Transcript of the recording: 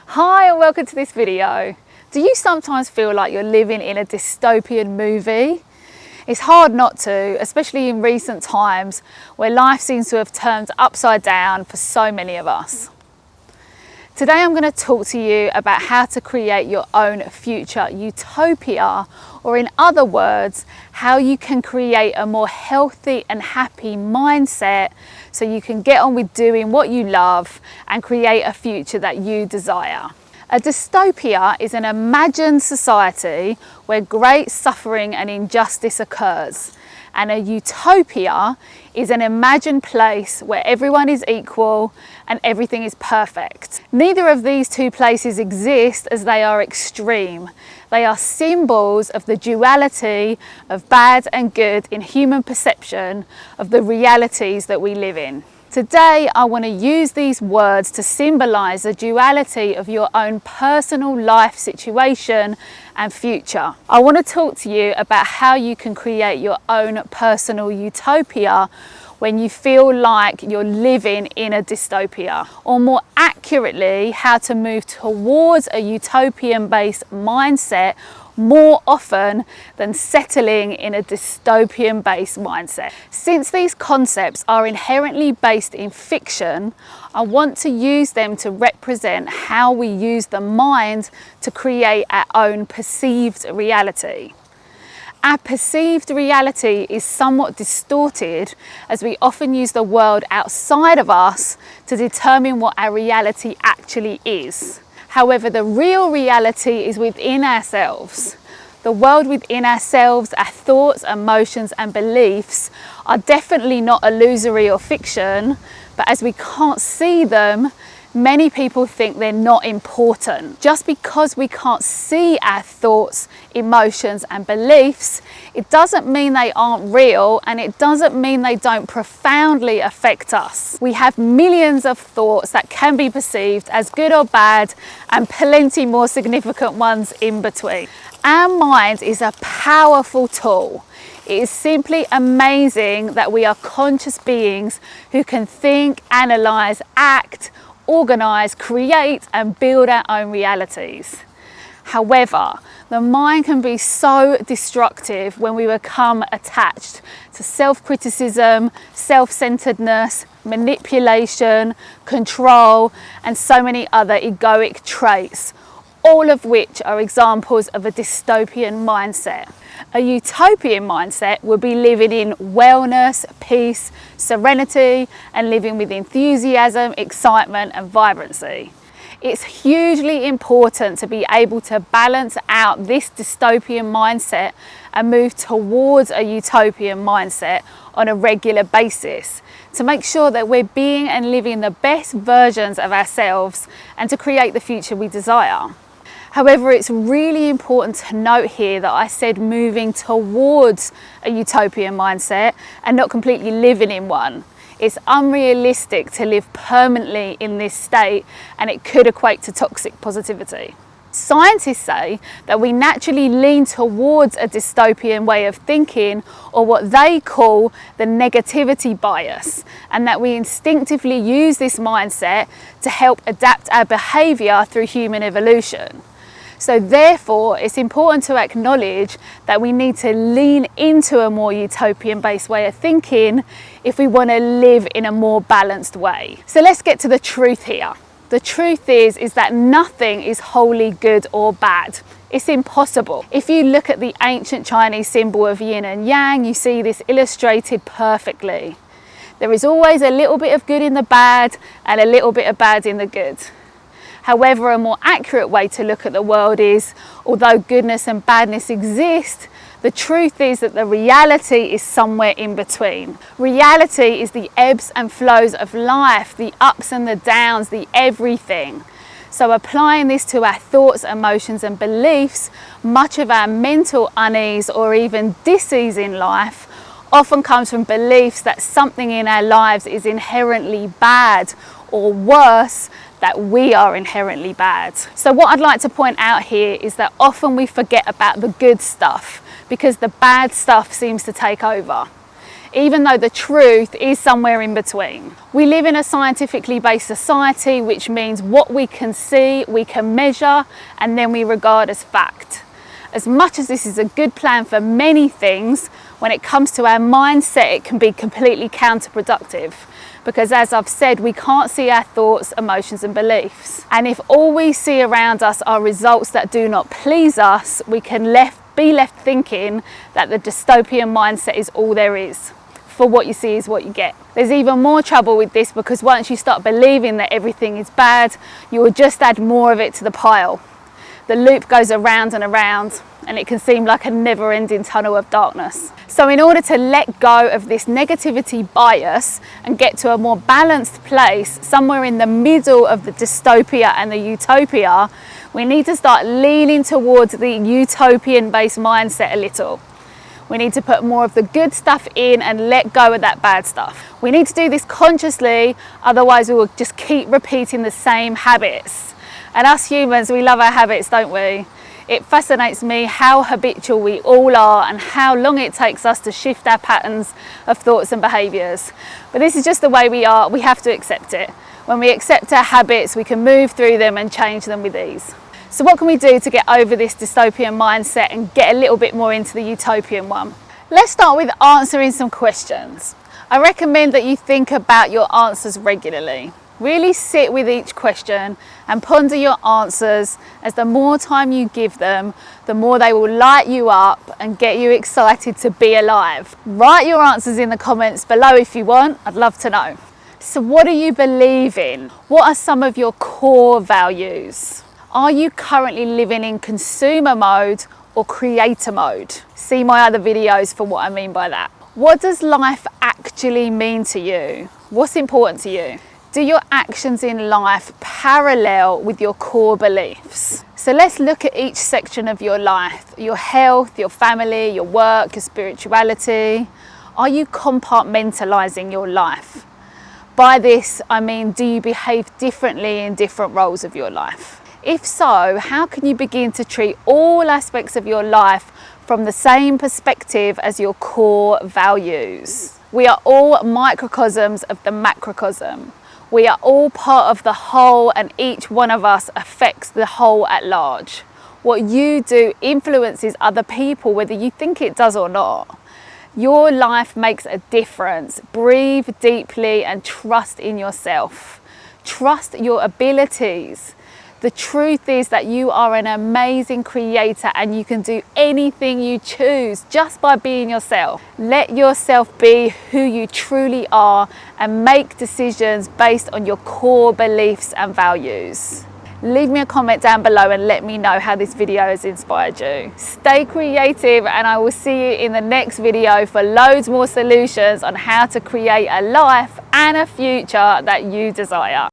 Hi and welcome to this video. Do you sometimes feel like you're living in a dystopian movie? It's hard not to, especially in recent times where life seems to have turned upside down for so many of us. Today I'm going to talk to you about how to create your own future utopia, or in other words, how you can create a more healthy and happy mindset so you can get on with doing what you love and create a future that you desire. A dystopia is an imagined society where great suffering and injustice occurs. And a utopia is an imagined place where everyone is equal and everything is perfect. Neither of these two places exist, as they are extreme. They are symbols of the duality of bad and good in human perception of the realities that we live in. Today, I want to use these words to symbolize the duality of your own personal life situation and future. I want to talk to you about how you can create your own personal utopia when you feel like you're living in a dystopia, or more accurately, how to move towards a utopian-based mindset more often than settling in a dystopian-based mindset. Since these concepts are inherently based in fiction, I want to use them to represent how we use the mind to create our own perceived reality. Our perceived reality is somewhat distorted, as we often use the world outside of us to determine what our reality actually is. However, the real reality is within ourselves. The world within ourselves, our thoughts, emotions, and beliefs are definitely not illusory or fiction, but as we can't see them, many people think they're not important. Just because we can't see our thoughts, emotions, and beliefs, it doesn't mean they aren't real, and it doesn't mean they don't profoundly affect us. We have millions of thoughts that can be perceived as good or bad, and plenty more significant ones in between. Our mind is a powerful tool. It is simply amazing that we are conscious beings who can think, analyze, act, organize, create, and build our own realities. However, the mind can be so destructive when we become attached to self-criticism, self-centeredness, manipulation, control, and so many other egoic traits, all of which are examples of a dystopian mindset. A utopian mindset would be living in wellness, peace, serenity, and living with enthusiasm, excitement, and vibrancy. It's hugely important to be able to balance out this dystopian mindset and move towards a utopian mindset on a regular basis to make sure that we're being and living the best versions of ourselves and to create the future we desire. However, it's really important to note here that I said moving towards a utopian mindset and not completely living in one. It's unrealistic to live permanently in this state, and it could equate to toxic positivity. Scientists say that we naturally lean towards a dystopian way of thinking, or what they call the negativity bias, and that we instinctively use this mindset to help adapt our behaviour through human evolution. So therefore, it's important to acknowledge that we need to lean into a more utopian-based way of thinking if we want to live in a more balanced way. So let's get to the truth here. The truth is that nothing is wholly good or bad. It's impossible. If you look at the ancient Chinese symbol of yin and yang, you see this illustrated perfectly. There is always a little bit of good in the bad and a little bit of bad in the good. However, a more accurate way to look at the world is, although goodness and badness exist, the truth is that the reality is somewhere in between. Reality is the ebbs and flows of life, the ups and the downs, the everything. So applying this to our thoughts, emotions, and beliefs, much of our mental unease or even dis-ease in life often comes from beliefs that something in our lives is inherently bad, or worse, that we are inherently bad. So what I'd like to point out here is that often we forget about the good stuff because the bad stuff seems to take over. even though the truth is somewhere in between. We live in a scientifically based society, which means what we can see, we can measure, and then we regard as fact. As much as this is a good plan for many things, when it comes to our mindset, it can be completely counterproductive. Because as I've said, we can't see our thoughts, emotions and beliefs. And if all we see around us are results that do not please us, we can be left thinking that the dystopian mindset is all there is. For what you see is what you get. There's even more trouble with this, because once you start believing that everything is bad, you will just add more of it to the pile. The loop goes around and around, and it can seem like a never-ending tunnel of darkness. So in order to let go of this negativity bias and get to a more balanced place, somewhere in the middle of the dystopia and the utopia, we need to start leaning towards the utopian-based mindset a little. We need to put more of the good stuff in and let go of that bad stuff. We need to do this consciously, otherwise we will just keep repeating the same habits. And us humans, we love our habits, don't we? It fascinates me how habitual we all are and how long it takes us to shift our patterns of thoughts and behaviours. But this is just the way we are. We have to accept it. When we accept our habits, we can move through them and change them with ease. So what can we do to get over this dystopian mindset and get a little bit more into the utopian one? Let's start with answering some questions. I recommend that you think about your answers regularly. Really sit with each question and ponder your answers, as the more time you give them, the more they will light you up and get you excited to be alive. Write your answers in the comments below if you want. I'd love to know. So what do you believe in? What are some of your core values? Are you currently living in consumer mode or creator mode? See my other videos for what I mean by that. What does life actually mean to you? What's important to you? Do your actions in life parallel with your core beliefs? So let's look at each section of your life. Your health, your family, your work, your spirituality. Are you compartmentalizing your life? By this, I mean, do you behave differently in different roles of your life? If so, how can you begin to treat all aspects of your life from the same perspective as your core values? We are all microcosms of the macrocosm. We are all part of the whole, and each one of us affects the whole at large. What you do influences other people, whether you think it does or not. Your life makes a difference. Breathe deeply and trust in yourself. Trust your abilities. The truth is that you are an amazing creator and you can do anything you choose just by being yourself. Let yourself be who you truly are and make decisions based on your core beliefs and values. Leave me a comment down below and let me know how this video has inspired you. Stay creative, and I will see you in the next video for loads more solutions on how to create a life and a future that you desire.